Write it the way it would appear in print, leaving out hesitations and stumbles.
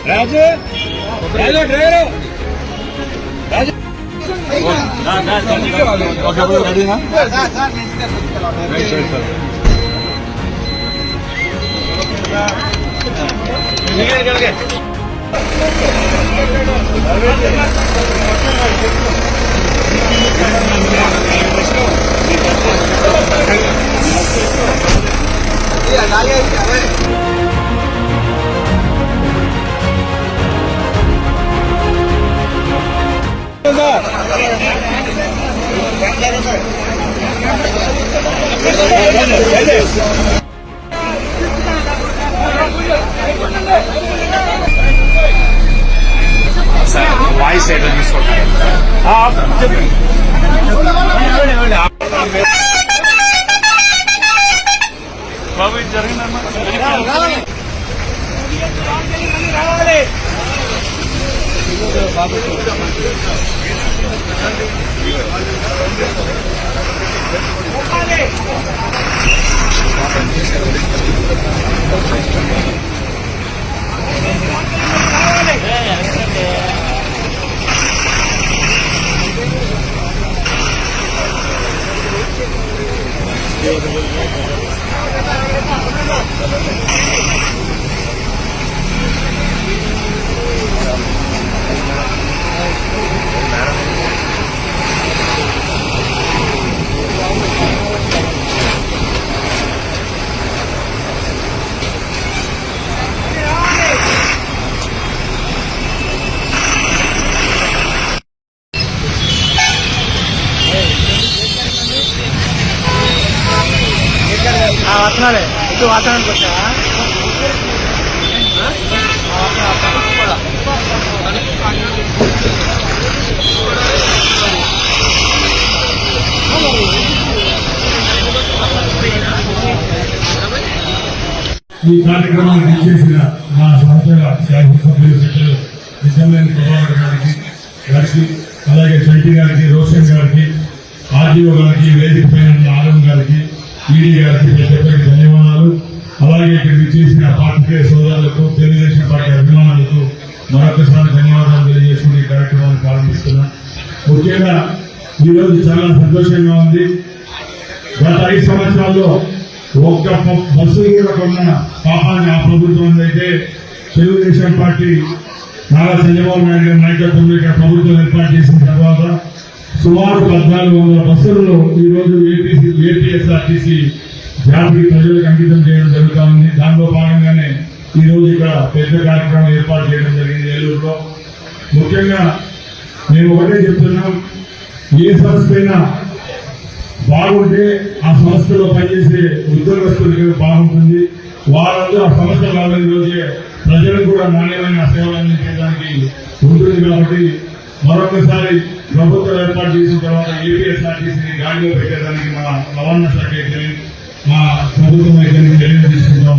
రాజు రాజు driver రాజు voice ఏదో తీసుకుంటారు బాబు ఇది జరిగిందమ్మా వస్తున్నాడే ఇటు వాతావరణానికి వచ్చావా ఈ కార్యక్రమాన్ని చేసిన మా సహచర శాసనసభ్యులు పెద్దలు నిజామేని ప్రభాకర్ గారికి అలాగే చైతి గారికి రోషన్ గారికి ఆర్డీఓ గారికి వేదిక పైన ఆరం గారికి ఈడీ గారికి ప్రతి ధన్యవాదాలు. అలాగే ఇక్కడికి చేసిన పార్టీ సోదరులకు తెలుగుదేశం పార్టీ అభిమానులకు మరొకసారి ధన్యవాదాలు తెలియజేసుకుని ఈ కార్యక్రమాన్ని ప్రారంభిస్తున్నా. ముఖ్యంగా ఈరోజు చాలా సంతోషంగా ఉంది. గత 5 సంవత్సరాల్లో ఒక్క బస్సులు కూడా కొన్న పాపాన్ని ఆ ప్రభుత్వం అయితే తెలుగుదేశం పార్టీ నారా చంద్రబాబు నాయుడు గారి నాయకత్వంలో ఇక్కడ ప్రభుత్వం ఏర్పాటు చేసిన తర్వాత సుమారు 1400 బస్సులను ఈరోజు ఏపీఎస్ఆర్టీసీ జాతికి ప్రజలకు అంకితం చేయడం జరుగుతూ ఉంది. దానిలో భాగంగానే ఈరోజు ఇక్కడ పెద్ద కార్యక్రమం ఏర్పాటు చేయడం జరిగింది ఏలూరులో. ముఖ్యంగా మేము ఒకటే చెప్తున్నాం, ఏ సంస్థ అయినా బాగుంటే ఆ సంస్థలో పనిచేసే ఉద్యోగస్తులకు బాగుంటుంది. వాళ్ళందరూ ఆ సంస్థ వాళ్ళ రోజే ప్రజలకు కూడా నాణ్యమైన సేవలు అందించడానికి ఉంటుంది. కాబట్టి మరొకసారి ప్రభుత్వం ఏర్పాటు చేసిన తర్వాత ఏపీఎస్ఆర్టీసీని గాడిలో పెట్టేదానికి మా రవాణా శాఖ అయితే మా ప్రభుత్వం అయితే చర్యలు తీసుకుంటా ఉంది.